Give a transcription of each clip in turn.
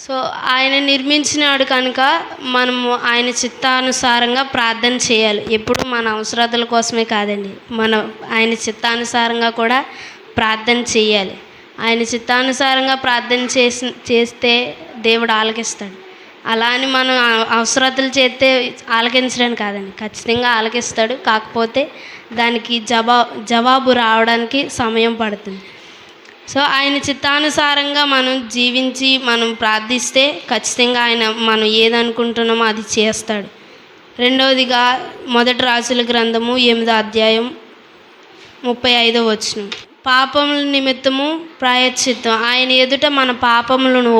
So ఆయన నిర్మించినాడు కనుక మనము ఆయన చిత్తానుసారంగా ప్రార్థన చేయాలి. ఎప్పుడు మన అవసరతల కోసమే కాదండి, ఆయన చిత్తానుసారంగా కూడా ప్రార్థన చేయాలి. ఆయన చిత్తానుసారంగా ప్రార్థన చేస్తే దేవుడు ఆలకిస్తాడు. అలా అని మనం అవసరతలు చేస్తే ఆలకించడానికి కాదండి, ఖచ్చితంగా ఆలకిస్తాడు. కాకపోతే దానికి జవాబు రావడానికి సమయం పడుతుంది. సో ఆయన చిత్తానుసారంగా మనం జీవించి మనం ప్రార్థిస్తే ఖచ్చితంగా ఆయన మనం ఏదనుకుంటున్నామో అది చేస్తాడు. రెండవదిగా మొదటి రాజుల గ్రంథము 8వ అధ్యాయం 35వ వచనం. పాపముల నిమిత్తము ప్రాయశ్చిత్తం. ఆయన ఎదుట మన పాపములను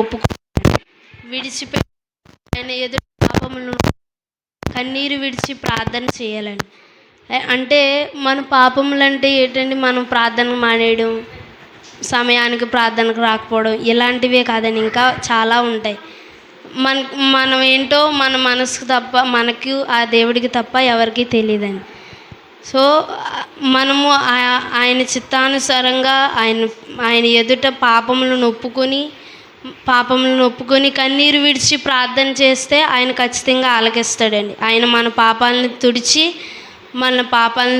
విడిచిపెట్టి ఆయన ఎదుట పాపములను కన్నీరు విడిచి ప్రార్థన చేయాలండి. అంటే మన పాపములు అంటే ఏంటండి? మనం ప్రార్థన మానేయడం, సమయానికి ప్రార్థనకు రాకపోవడం, ఇలాంటివే కాదని ఇంకా చాలా ఉంటాయి. మనం ఏంటో మన మనసుకు తప్ప, మనకు ఆ దేవుడికి తప్ప ఎవరికీ తెలియదండి. సో మనము ఆయన చిత్తానుసారంగా ఆయన ఎదుట పాపములను ఒప్పుకొని కన్నీరు విడిచి ప్రార్థన చేస్తే ఆయన ఖచ్చితంగా ఆలకిస్తాడండి. ఆయన మన పాపాలను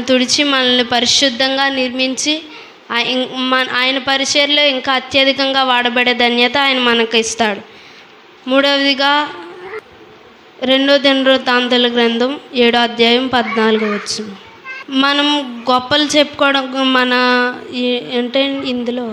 తుడిచి మనల్ని పరిశుద్ధంగా నిర్మించి ఆయన పరిచర్యలో ఇంకా అత్యధికంగా వాడబడే ధన్యత ఆయన మనకు ఇస్తాడు. మూడవదిగా 2 దినవృత్తాంతాల గ్రంథం 7వ అధ్యాయం 14వ వచనం. మనం గొప్పలు చెప్పుకోవడం అంటే ఇందులో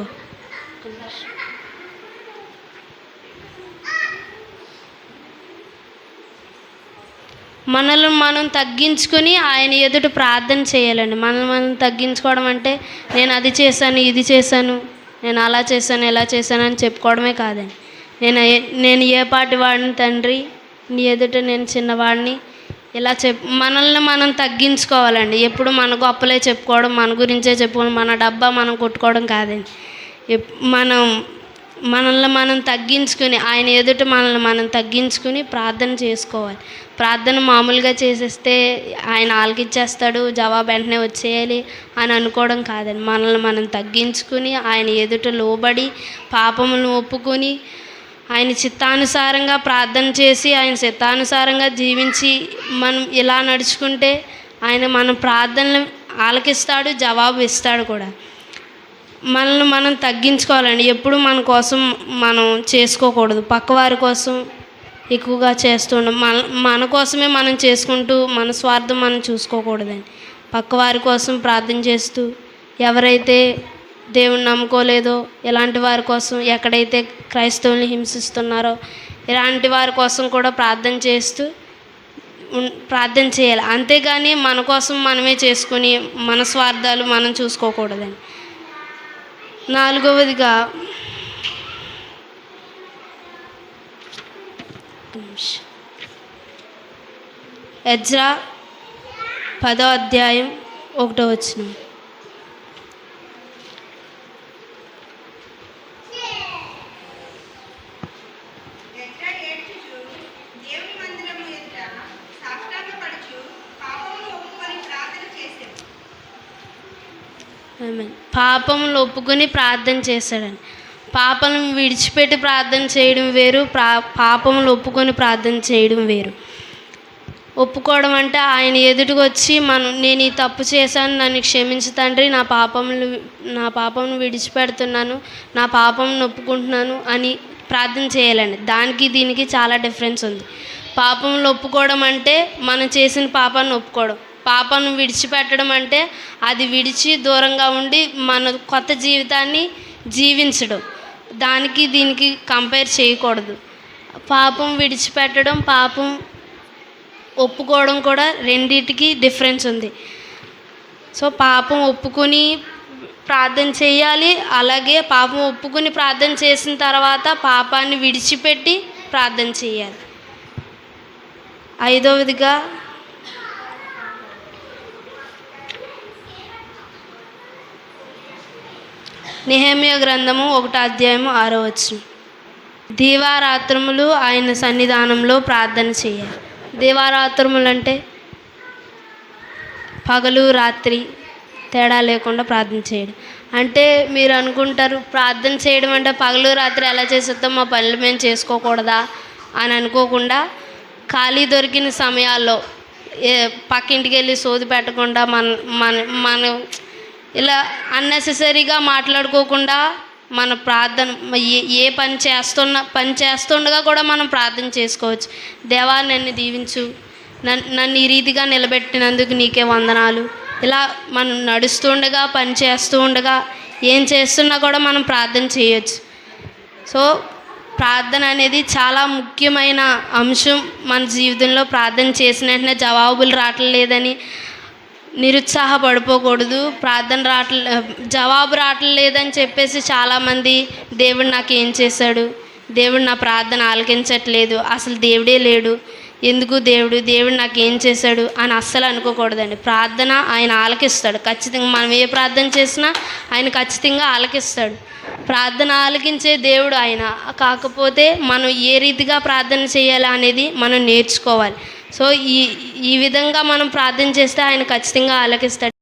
మనల్ని మనం తగ్గించుకొని ఆయన ఎదుట ప్రార్థన చేయాలండి. మనల్ని మనం తగ్గించుకోవడం అంటే నేను అది చేశాను, ఇది చేశాను, నేను అలా చేశాను, ఇలా చేశాను అని చెప్పుకోవడమే కాదండి. నేను ఏ పాటి వాడిని తండ్రి, నీ ఎదుట నేను చిన్నవాడిని, ఇలా మనల్ని మనం తగ్గించుకోవాలండి. ఎప్పుడు మన గొప్పలే చెప్పుకోవడం, మన గురించే చెప్పుకోవడం, మన డబ్బా మనం కొట్టుకోవడం కాదండి. మనల్ని మనం తగ్గించుకుని ఆయన ఎదుట మనల్ని మనం తగ్గించుకుని ప్రార్థన చేసుకోవాలి. ప్రార్థన మామూలుగా చేసేస్తే ఆయన ఆలకిచ్చేస్తాడు, జవాబు వెంటనే వచ్చేయాలి అని అనుకోవడం కాదండి. మనల్ని మనం తగ్గించుకుని ఆయన ఎదుట లోబడి పాపములను ఒప్పుకొని ఆయన చిత్తానుసారంగా ప్రార్థన చేసి ఆయన చిత్తానుసారంగా జీవించి మనం ఇలా నడుచుకుంటే ఆయన మన ప్రార్థనలు ఆలకిస్తాడు, జవాబు ఇస్తాడు కూడా. మనల్ని మనం తగ్గించుకోవాలండి. ఎప్పుడు మన కోసం మనం చేసుకోకూడదు, పక్కవారి కోసం ఎక్కువగా చేస్తుండం. మన కోసమే మనం చేసుకుంటూ మన స్వార్థం మనం చూసుకోకూడదండి. పక్కవారి కోసం ప్రార్థన చేస్తూ, ఎవరైతే దేవుని నమ్ముకోలేదో ఇలాంటి వారి కోసం, ఎక్కడైతే క్రైస్తవుల్ని హింసిస్తున్నారో ఇలాంటి వారి కోసం కూడా ప్రార్థన చేయాలి. అంతేగాని మన కోసం మనమే చేసుకుని మన స్వార్థాలు మనం చూసుకోకూడదండి. నాలుగవదిగా ఎజ్రా 10వ అధ్యాయం 1వ వచనం. పాపములు ఒప్పుకొని ప్రార్థన చేశాడని. పాపలను విడిచిపెట్టి ప్రార్థన చేయడం వేరు, పాపములు ఒప్పుకొని ప్రార్థన చేయడం వేరు. ఒప్పుకోవడం అంటే ఆయన ఎదుటికి వచ్చి నేను ఈ తప్పు చేశాను, నన్ను క్షమించు తండ్రి, నా పాపమును విడిచిపెడుతున్నాను, నా పాపమును ఒప్పుకుంటున్నాను అని ప్రార్థన చేయాలండి. దానికి దీనికి చాలా డిఫరెన్స్ ఉంది. పాపములు ఒప్పుకోవడం అంటే మనం చేసిన పాపాన్ని ఒప్పుకోవడం. పాపాన్ని విడిచిపెట్టడం అంటే అది విడిచి దూరంగా ఉండి మన కొత్త జీవితాన్ని జీవించడం. దానికి దీనికి కంపేర్ చేయకూడదు. పాపం విడిచిపెట్టడం, పాపం ఒప్పుకోవడం కూడా రెండింటికి డిఫరెన్స్ ఉంది. సో పాపం ఒప్పుకొని ప్రార్థన చేయాలి, అలాగే పాపం ఒప్పుకొని ప్రార్థన చేసిన తర్వాత పాపాన్ని విడిచిపెట్టి ప్రార్థన చేయాలి. ఐదవదిగా నెహెమ్యా గ్రంథము 1వ అధ్యాయం 6వ వచనం. దీవారాత్రములు ఆయన సన్నిధానంలో ప్రార్థన చేయాలి. దీవారాత్రములు అంటే పగలు రాత్రి తేడా లేకుండా ప్రార్థన చేయడం. అంటే మీరు అనుకుంటారు, ప్రార్థన చేయడం అంటే పగలు రాత్రి ఎలా చేసేద్దాం, మా పనులు మేము చేసుకోకూడదా అని అనుకోకుండా, ఖాళీ దొరికిన సమయాల్లో పక్కింటికి వెళ్ళి సోది పెట్టకుండా మనం ఇలా అన్నెసెసరీగా మాట్లాడుకోకుండా మన ప్రార్థన ఏ పని చేస్తుండగా కూడా మనం ప్రార్థన చేసుకోవచ్చు. దేవా నన్ను దీవించు, నన్ను ఈ రీతిగా నిలబెట్టినందుకు నీకే వందనాలు. ఇలా మనం నడుస్తుండగా, పని చేస్తూ ఉండగా, ఏం చేస్తున్నా కూడా మనం ప్రార్థన చేయొచ్చు. సో ప్రార్థన అనేది చాలా ముఖ్యమైన అంశం మన జీవితంలో. ప్రార్థన చేసిన వెంటనే జవాబులు రావట్లేదని నిరుత్సాహపడిపోకూడదు. జవాబు రావట్లేదని చెప్పేసి చాలామంది దేవుడు నాకు ఏం చేశాడు, దేవుడు నా ప్రార్థన ఆలకించట్లేదు, అసలు దేవుడే లేడు, ఎందుకు దేవుడు నాకు ఏం చేశాడు అని అస్సలు అనుకోకూడదండి. ప్రార్థన ఆయన ఆలకిస్తాడు ఖచ్చితంగా. మనం ఏ ప్రార్థన చేసినా ఆయన ఖచ్చితంగా ఆలకిస్తాడు. ప్రార్థన ఆలకించే దేవుడు ఆయన. కాకపోతే మనం ఏ రీతిగా ప్రార్థన చేయాలి అనేది మనం నేర్చుకోవాలి. సో ఈ విధంగా మనం ప్రార్థన చేస్తే ఆయన ఖచ్చితంగా ఆలకిస్తాడు.